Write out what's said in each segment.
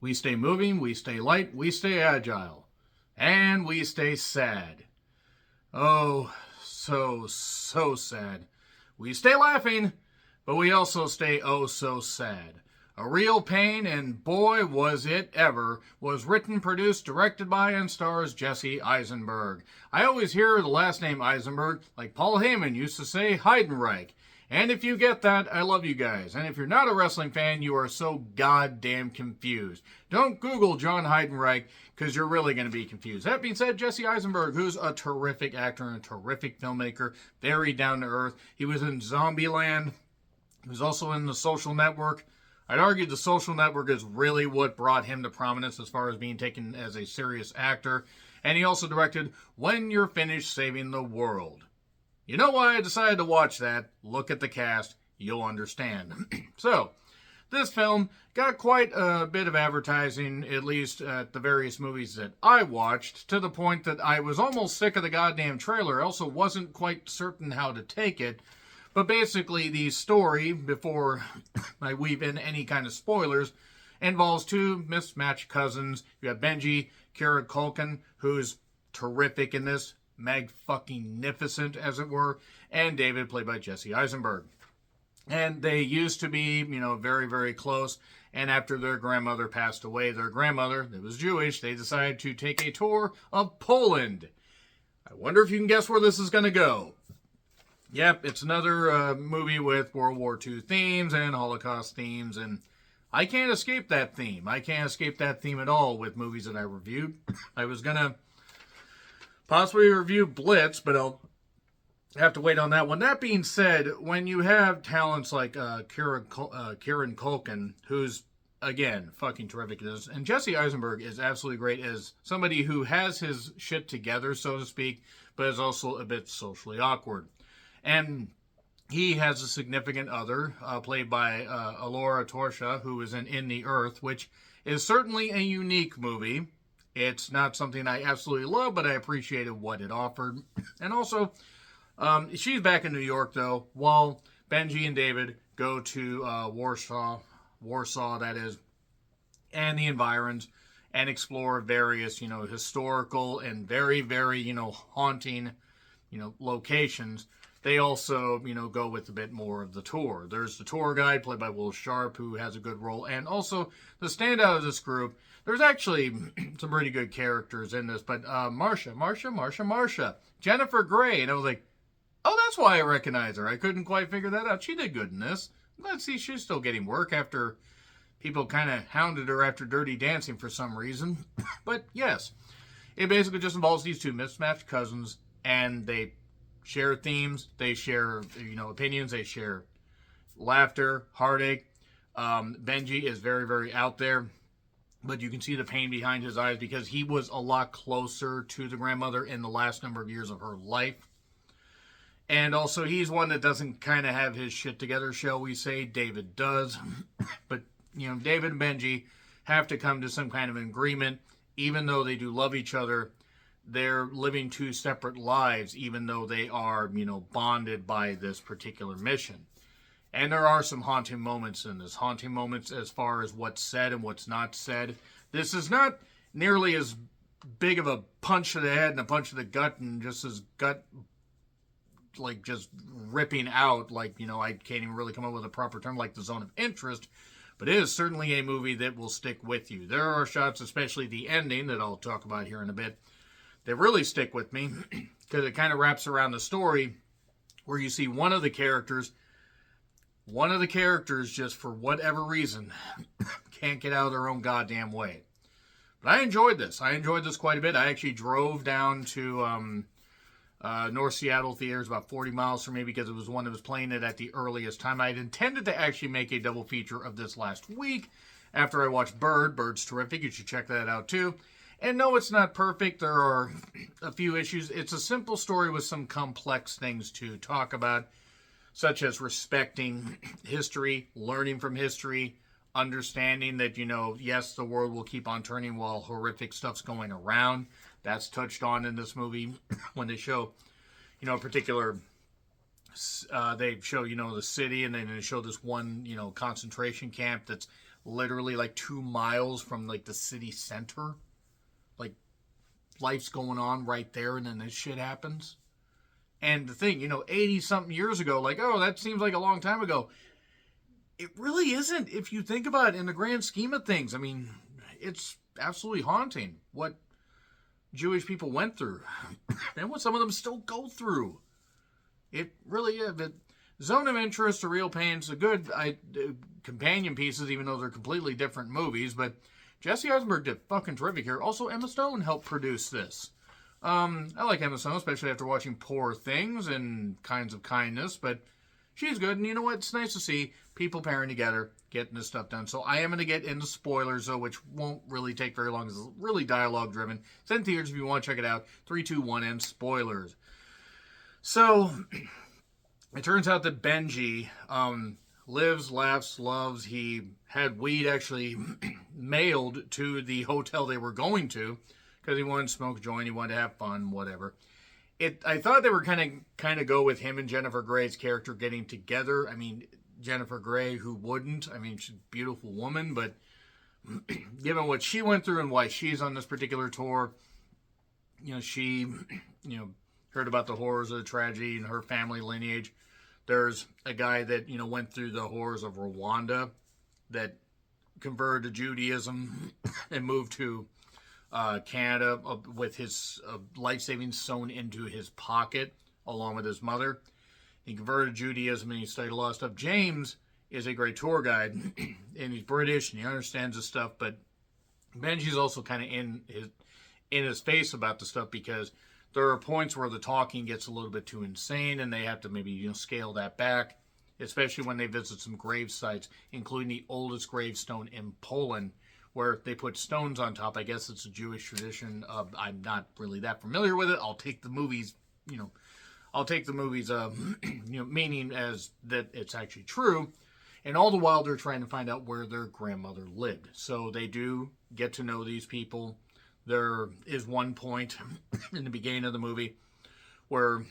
We stay moving, we stay light, we stay agile. And we stay sad. Oh, so sad. We stay laughing, but we also stay oh so sad. A Real Pain, and boy was it ever, was written, produced, directed by, and stars Jesse Eisenberg. I always hear the last name Eisenberg, like Paul Heyman used to say Heidenreich. And if you get that, I love you guys. And if you're not a wrestling fan, you are so goddamn confused. Don't Google John Heidenreich, because you're really going to be confused. That being said, Jesse Eisenberg, who's a terrific actor and a terrific filmmaker, very down to earth. He was in Zombieland. He was also in The Social Network. I'd argue The Social Network is really what brought him to prominence as far as being taken as a serious actor. And he also directed When You're Finished Saving the World. You know why I decided to watch that? Look at the cast. You'll understand. So, this film got quite a bit of advertising, at least at the various movies that I watched, to the point that I was almost sick of the goddamn trailer. I also wasn't quite certain how to take it. But basically, the story, before I weave in any kind of spoilers, involves two mismatched cousins. You have Benji, Kira Culkin, who's terrific in this, mag-fucking-nificent, as it were, and David, played by Jesse Eisenberg. And they used to be, very, very close. And after their grandmother passed away, their grandmother, that was Jewish, they decided to take a tour of Poland. I wonder if you can guess where this is going to go. Yep, it's another movie with World War II themes and Holocaust themes, and I can't escape that theme. I can't escape that theme at all with movies that I reviewed. I was going to possibly review Blitz, but I'll have to wait on that one. That being said, when you have talents like Kieran Culkin, who's, again, fucking terrific at this, and Jesse Eisenberg is absolutely great as somebody who has his shit together, so to speak, but is also a bit socially awkward. And he has a significant other, played by Alora Torsha, who is in the Earth, which is certainly a unique movie. It's not something I absolutely love, but I appreciated what it offered. And also, she's back in New York, though, while Benji and David go to Warsaw, that is, and the environs, and explore various, historical and very, very, haunting, locations. They also, go with a bit more of the tour. There's the tour guide, played by Will Sharp, who has a good role. And also, the standout of this group, there's actually some pretty good characters in this. But Marsha. Jennifer Grey. And I was like, oh, that's why I recognize her. I couldn't quite figure that out. She did good in this. Let's see, she's still getting work after people kind of hounded her after Dirty Dancing for some reason. But yes, it basically just involves these two mismatched cousins, and they share themes, they share, opinions, they share laughter, heartache. Benji is very, very out there, but you can see the pain behind his eyes because he was a lot closer to the grandmother in the last number of years of her life. And also, he's one that doesn't kind of have his shit together, shall we say. David does. But, David and Benji have to come to some kind of agreement, even though they do love each other. They're living two separate lives, even though they are, bonded by this particular mission. And there are some haunting moments in this. Haunting moments as far as what's said and what's not said. This is not nearly as big of a punch to the head and a punch to the gut and just as gut, like, just ripping out. Like, I can't even really come up with a proper term, like the zone of interest. But it is certainly a movie that will stick with you. There are shots, especially the ending, that I'll talk about here in a bit, that really stick with me because it kind of wraps around the story where you see one of the characters just for whatever reason can't get out of their own goddamn way. But I enjoyed this. Quite a bit. I actually drove down to North Seattle theaters, about 40 miles from me, because it was one that was playing it at the earliest time. I had intended to actually make a double feature of this last week after I watched Bird. Bird's terrific. You should check that out too. And no, it's not perfect. There are a few issues. It's a simple story with some complex things to talk about, such as respecting history, learning from history, understanding that, yes, the world will keep on turning while horrific stuff's going around. That's touched on in this movie when they show, a particular, they show, the city, and then they show this one, concentration camp that's literally like 2 miles from like the city center. Like, life's going on right there, and then this shit happens. And the thing, 80 something years ago, like, oh, that seems like a long time ago. It really isn't if you think about it in the grand scheme of things. I mean, it's absolutely haunting what Jewish people went through and what some of them still go through. It really is. But Zone of Interest, The Real Pains, a good companion pieces, even though they're completely different movies. But Jesse Eisenberg did fucking terrific here. Also, Emma Stone helped produce this. I like Emma Stone, especially after watching Poor Things and Kinds of Kindness, but she's good, and you know what? It's nice to see people pairing together, getting this stuff done. So I am going to get into spoilers, though, which won't really take very long. It's really dialogue-driven. It's in theaters if you want to check it out. 3, 2, 1, and spoilers. So, it turns out that Benji lives, laughs, loves. He had weed actually mailed to the hotel they were going to because he wanted to smoke a joint, he wanted to have fun, whatever. I thought they were kind of go with him and Jennifer Grey's character getting together. I mean, Jennifer Grey, who wouldn't? I mean, she's a beautiful woman, but given what she went through and why she's on this particular tour, she, heard about the horrors of the tragedy in her family lineage. There's a guy that, went through the horrors of Rwanda that converted to Judaism and moved to Canada with his life savings sewn into his pocket along with his mother. He converted to Judaism and he studied a lot of stuff. James is a great tour guide and he's British and he understands this stuff, but Benji's also kind of in his face about the stuff because there are points where the talking gets a little bit too insane and they have to maybe scale that back, especially when they visit some grave sites, including the oldest gravestone in Poland, where they put stones on top. I guess it's a Jewish tradition. I'm not really that familiar with it. I'll take the movies, meaning as that it's actually true. And all the while they're trying to find out where their grandmother lived. So they do get to know these people. There is one point in the beginning of the movie where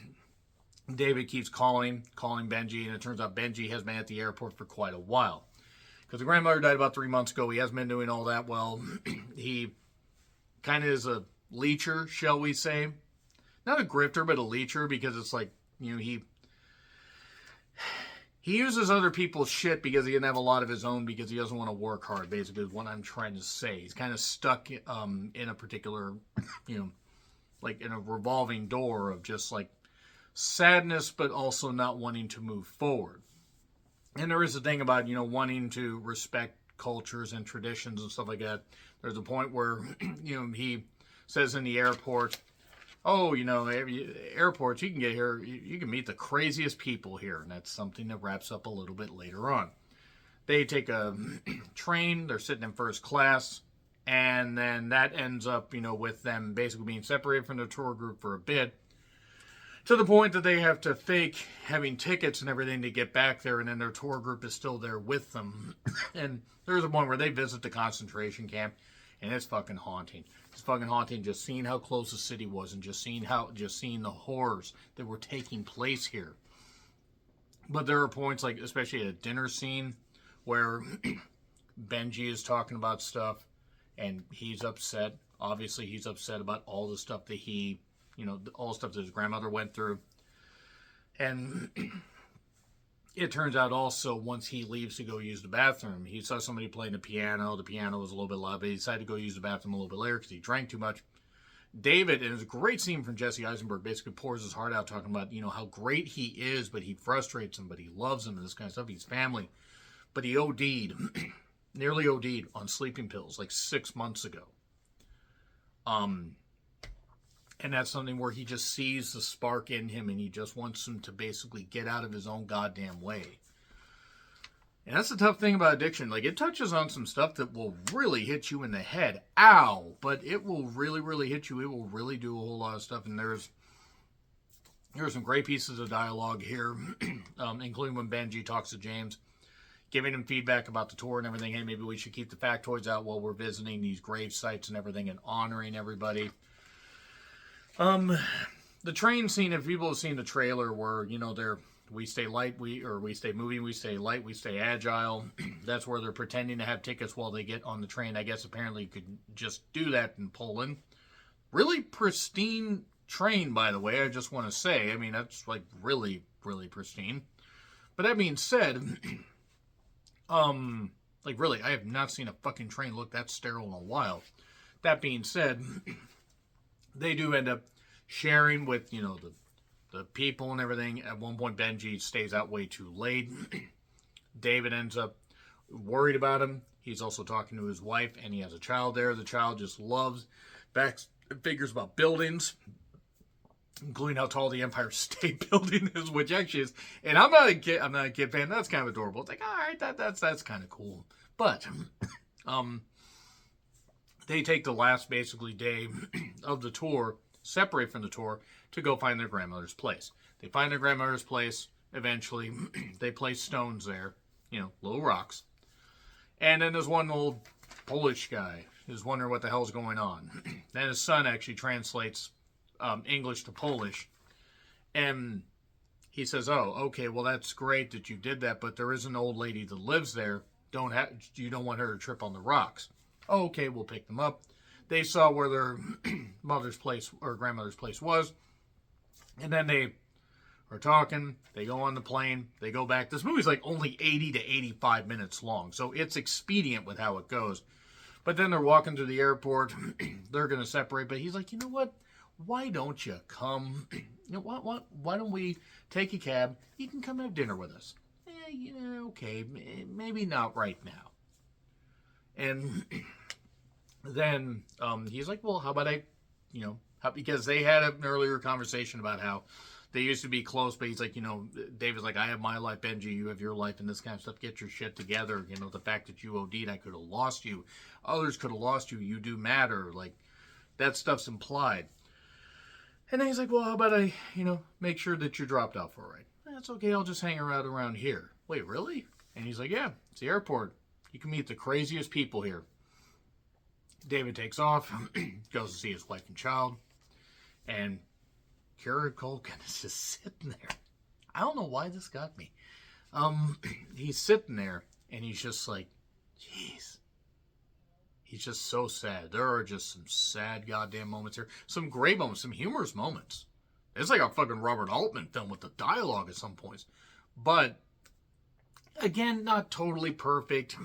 David keeps calling Benji, and it turns out Benji has been at the airport for quite a while. Because the grandmother died about 3 months ago. He hasn't been doing all that well. He kind of is a leecher, shall we say. Not a grifter, but a leecher, because it's like, he uses other people's shit because he doesn't have a lot of his own because he doesn't want to work hard, basically, is what I'm trying to say. He's kind of stuck in a particular, like in a revolving door of just like sadness, but also not wanting to move forward. And there is a thing about, wanting to respect cultures and traditions and stuff like that. There's a point where, he says in the airport, oh, airports, you can get here, you can meet the craziest people here. And that's something that wraps up a little bit later on. They take a train, they're sitting in first class, and then that ends up, with them basically being separated from the tour group for a bit, to the point that they have to fake having tickets and everything to get back there, and then their tour group is still there with them. And there's a point where they visit the concentration camp, and it's fucking haunting. It's fucking haunting just seeing how close the city was and just seeing the horrors that were taking place here. But there are points, like especially at a dinner scene, where Benji is talking about stuff, and he's upset. Obviously, he's upset about all the stuff that he, all the stuff that his grandmother went through. And it turns out also, once he leaves to go use the bathroom, he saw somebody playing the piano. The piano was a little bit loud, but he decided to go use the bathroom a little bit later because he drank too much. David, and it's a great scene from Jesse Eisenberg, basically pours his heart out talking about, how great he is, but he frustrates him, but he loves him and this kind of stuff. He's family. But he OD'd, nearly OD'd on sleeping pills like 6 months ago. And that's something where he just sees the spark in him and he just wants him to basically get out of his own goddamn way. And that's the tough thing about addiction. Like, it touches on some stuff that will really hit you in the head. Ow! But it will really, really hit you. It will really do a whole lot of stuff. And there's some great pieces of dialogue here, including when Benji talks to James, giving him feedback about the tour and everything. Hey, maybe we should keep the factoids out while we're visiting these grave sites and everything and honoring everybody. The train scene, if people have seen the trailer where, we stay light, we stay moving, we stay light, we stay agile. That's where they're pretending to have tickets while they get on the train. I guess apparently you could just do that in Poland. Really pristine train, by the way, I just want to say. I mean, that's like really, really pristine. But that being said, like really, I have not seen a fucking train look that sterile in a while. That being said, they do end up sharing with, the people and everything. At one point, Benji stays out way too late. David ends up worried about him. He's also talking to his wife, and he has a child there. The child just loves figures about buildings, including how tall the Empire State Building is, which actually is. And I'm not a kid fan. That's kind of adorable. It's like, all right, that's kind of cool. But they take the last basically day of the tour, separate from the tour, to go find their grandmother's place. They find their grandmother's place eventually. They place stones there, little rocks. And then there's one old Polish guy who's wondering what the hell's going on. Then his son actually translates English to Polish. And he says, oh, okay, well, that's great that you did that, but there is an old lady that lives there. You don't want her to trip on the rocks. Oh, okay, we'll pick them up. They saw where their mother's place or grandmother's place was. And then they are talking. They go on the plane. They go back. This movie's like only 80 to 85 minutes long. So it's expedient with how it goes. But then they're walking to the airport. They're going to separate. But he's like, you know what? Why don't you come? Why don't we take a cab? You can come have dinner with us. Okay. Maybe not right now. And then he's like, well, how about because they had an earlier conversation about how they used to be close, but he's like, David's like, I have my life, Benji, you have your life, and this kind of stuff. Get your shit together. The fact that you OD'd, I could have lost you. Others could have lost you. You do matter. Like, that stuff's implied. And then he's like, well, how about I, make sure that you're dropped off all right. That's okay. I'll just hang around here. Wait, really? And he's like, yeah, it's the airport. You can meet the craziest people here. David takes off, goes to see his wife and child, and Kieran Culkin is just sitting there. I don't know why this got me. He's sitting there, and he's just like, jeez. He's just so sad. There are just some sad goddamn moments here. Some great moments, some humorous moments. It's like a fucking Robert Altman film with the dialogue at some points. But, again, not totally perfect.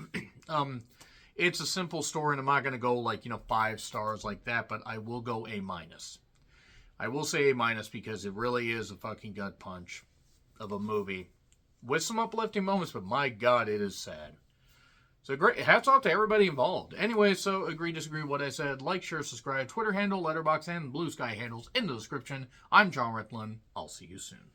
It's a simple story, and I'm not going to go 5 stars like that, but I will go A-. I will say A- because it really is a fucking gut punch of a movie with some uplifting moments, but my God, it is sad. So great, hats off to everybody involved. Anyway, so agree, disagree with what I said. Like, share, subscribe. Twitter handle, Letterboxd, and Blue Sky handles in the description. I'm John Ritlin. I'll see you soon.